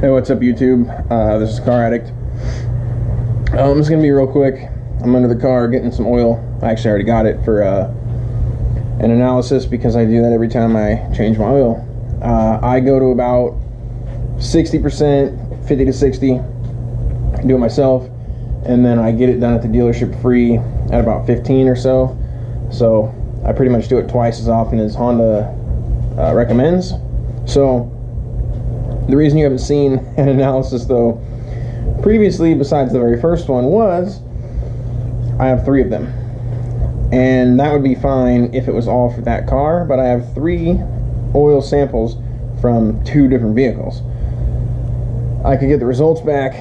Hey, what's up YouTube? This is Car Addict. It's gonna be real quick. I'm under the car getting some oil. I actually already got it for an analysis because I do that every time I change my oil. I go to about 60%, 50 to 60, do it myself, and then I get it done at the dealership free at about 15 or so. So I pretty much do it twice as often as Honda recommends. So the reason you haven't seen an analysis though previously, besides the very first one, was I have 3 of them, and that would be fine if it was all for that car, but I have 3 oil samples from 2 different vehicles. I could get the results back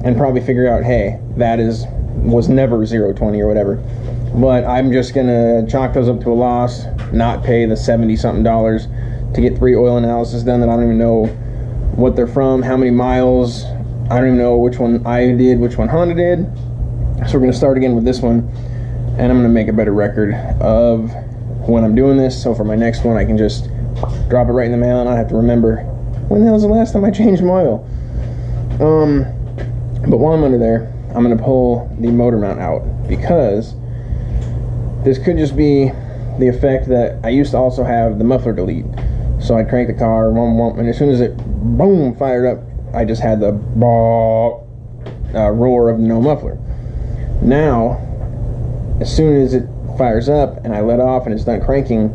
and probably figure out, hey, that was never 020 or whatever, but I'm just gonna chalk those up to a loss, not pay the 70 something dollars to get 3 oil analysis done that I don't even know what they're from, how many miles. I don't even know which one I did, which one Honda did. So we're going to start again with this one, and I'm going to make a better record of when I'm doing this, so for my next one I can just drop it right in the mail and I don't have to remember when the hell was the last time I changed my oil. But while I'm under there, I'm going to pull the motor mount out, because this could just be the effect that I used to also have the muffler delete. So I'd crank the car, and as soon as it boom fired up, I just had the roar of no muffler. Now, as soon as it fires up and I let off and it's done cranking,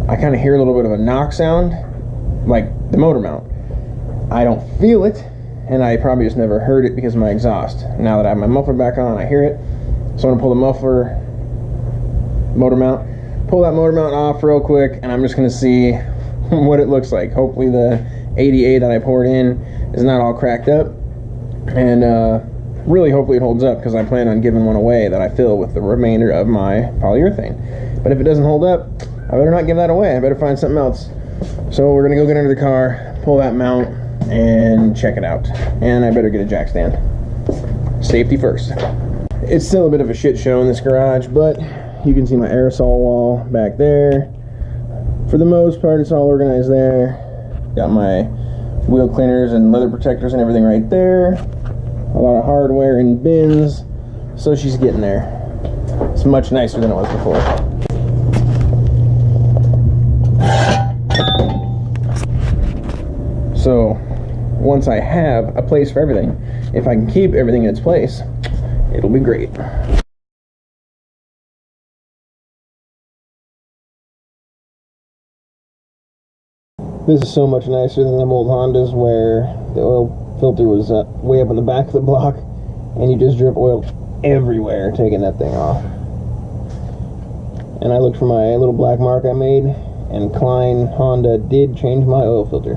I kind of hear a little bit of a knock sound, like the motor mount. I don't feel it, and I probably just never heard it because of my exhaust. Now that I have my muffler back on, I hear it. So I'm gonna pull the motor mount, pull that motor mount off real quick, and I'm just gonna see what it looks like. Hopefully the 80A that I poured in is not all cracked up, and really hopefully it holds up, because I plan on giving one away that I fill with the remainder of my polyurethane. But if it doesn't hold up, I better not give that away. I better find something else. So we're gonna go get under the car, pull that mount, and check it out. And I better get a jack stand. Safety first. It's still a bit of a shit show in this garage, but you can see my aerosol wall back there. For the most part, it's all organized there. Got my wheel cleaners and leather protectors and everything right there. A lot of hardware in bins. So she's getting there. It's much nicer than it was before. So once I have a place for everything, if I can keep everything in its place, it'll be great. This is so much nicer than them old Hondas where the oil filter was way up in the back of the block and you just drip oil everywhere taking that thing off. And I looked for my little black mark I made, and Klein Honda did change my oil filter.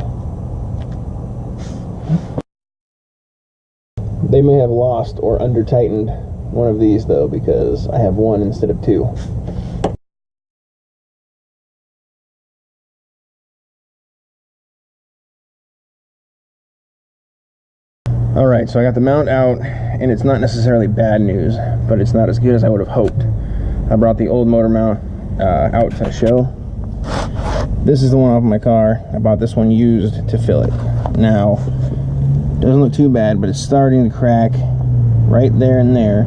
They may have lost or under tightened one of these though, because I have 1 instead of 2. Alright, so I got the mount out, and it's not necessarily bad news, but it's not as good as I would have hoped. I brought the old motor mount out to show. This is the one off my car. I bought this one used to fill it. Now, doesn't look too bad, but it's starting to crack right there and there,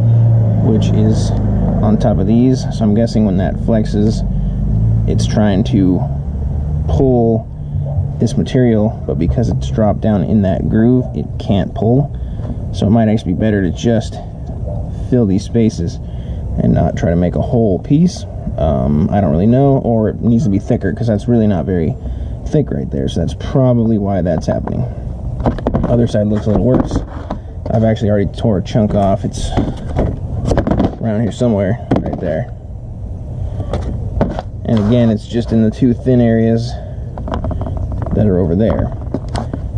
which is on top of these. So I'm guessing when that flexes, it's trying to pull this material, but because it's dropped down in that groove, it can't pull. So it might actually be better to just fill these spaces and not try to make a whole piece. I don't really know, or it needs to be thicker, because that's really not very thick right there. So that's probably why that's happening. Other side looks a little worse. I've actually already tore a chunk off. It's around here somewhere, right there. And again, it's just in the 2 thin areas that are over there.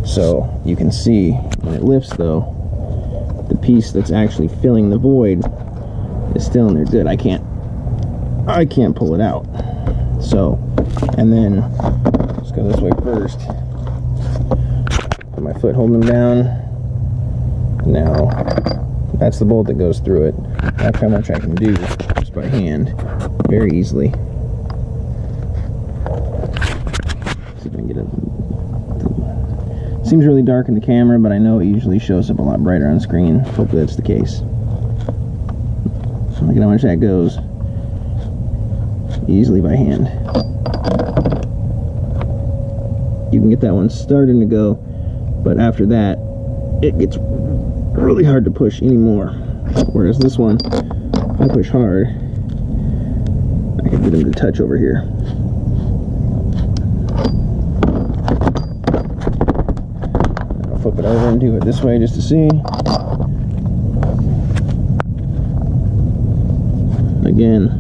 So you can see when it lifts though, the piece that's actually filling the void is still in there good. I can't pull it out. So, and then let's go this way first. Put my foot holding them down. Now that's the bolt that goes through it. That's how much I can do just by hand, very easily. See Seems really dark in the camera, but I know it usually shows up a lot brighter on screen. Hopefully that's the case. Look at how much that goes. Easily by hand. You can get that one starting to go, but after that, it gets really hard to push anymore. Whereas this one, if I push hard, I can get him to touch over here. I'll flip it over and do it this way just to see. Again,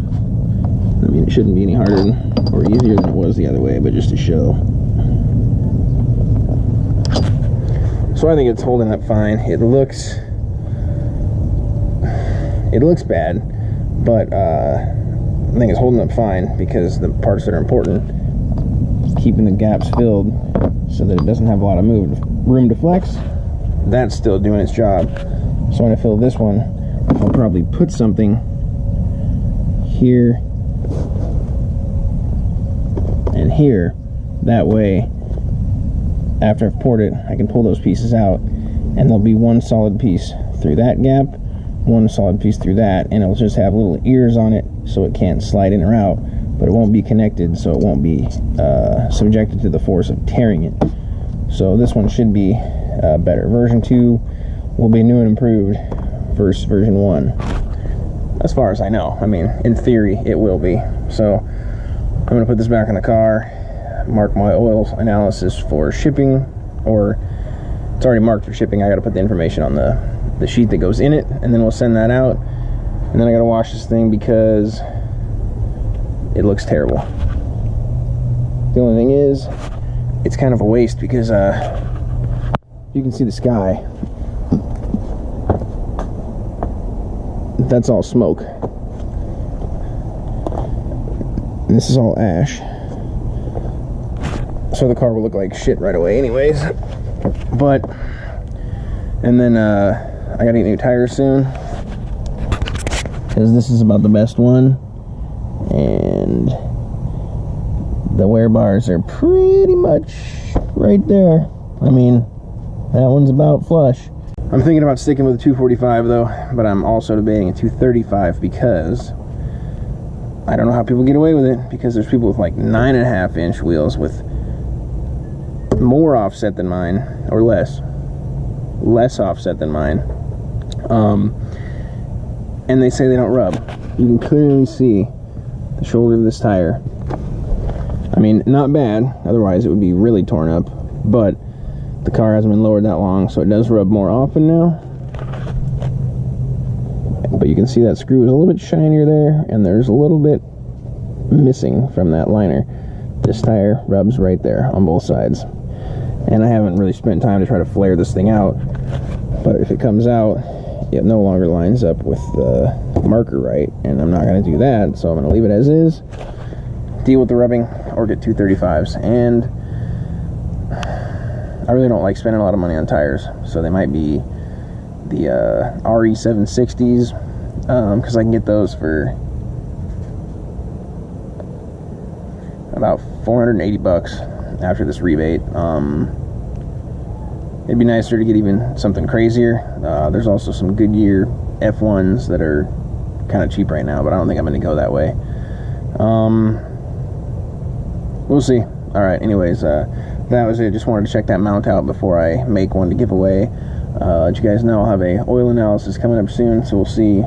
I mean, it shouldn't be any harder or easier than it was the other way, but just to show. So I think it's holding up fine. It looks bad, but I think it's holding up fine because the parts that are important, keeping the gaps filled so that it doesn't have a lot of room to flex, that's still doing its job. So when I fill this one, I'll probably put something here and here. That way, after I've poured it, I can pull those pieces out, and there'll be one solid piece through that gap, one solid piece through that, and it'll just have little ears on it so it can't slide in or out, but it won't be connected, so it won't be subjected to the force of tearing it. So this one should be better. Version 2 will be new and improved versus version 1, as far as I know. I mean, in theory it will be. So I'm going to put this back in the car, mark my oil analysis for shipping, or it's already marked for shipping. I got to put the information on the sheet that goes in it, and then we'll send that out. And then I got to wash this thing because it looks terrible. The only thing is, it's kind of a waste because you can see the sky. That's all smoke, and this is all ash. So the car will look like shit right away anyways. But, and then I gotta get new tires soon, because this is about the best one, and the wear bars are pretty much right there. I mean, that one's about flush. I'm thinking about sticking with a 245 though, but I'm also debating a 235 because I don't know how people get away with it, because there's people with like 9.5 inch wheels with more offset than mine, or less offset than mine, and they say they don't rub. You can clearly see the shoulder of this tire. I mean, not bad, otherwise it would be really torn up, but the car hasn't been lowered that long, so it does rub more often now. But you can see that screw is a little bit shinier there, and there's a little bit missing from that liner. This tire rubs right there on both sides. And I haven't really spent time to try to flare this thing out, but if it comes out, it no longer lines up with the marker right, and I'm not going to do that, so I'm going to leave it as is, deal with the rubbing, or get 235s. And I really don't like spending a lot of money on tires, so they might be the RE760s, because I can get those for about 480 bucks after this rebate. It'd be nicer to get even something crazier. There's also some Goodyear F1s that are kind of cheap right now, but I don't think I'm going to go that way. We'll see. Alright, anyways, that was it. Just wanted to check that mount out before I make one to give away. Let you guys know I'll have a oil analysis coming up soon, so we'll see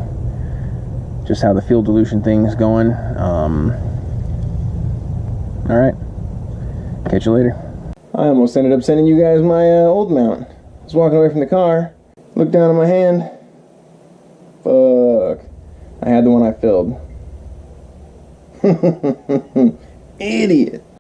just how the fuel dilution thing's going. Alright, catch you later. I almost ended up sending you guys my old mount. I was walking away from the car, looked down at my hand. Fuck. I had the one I filled. Idiot.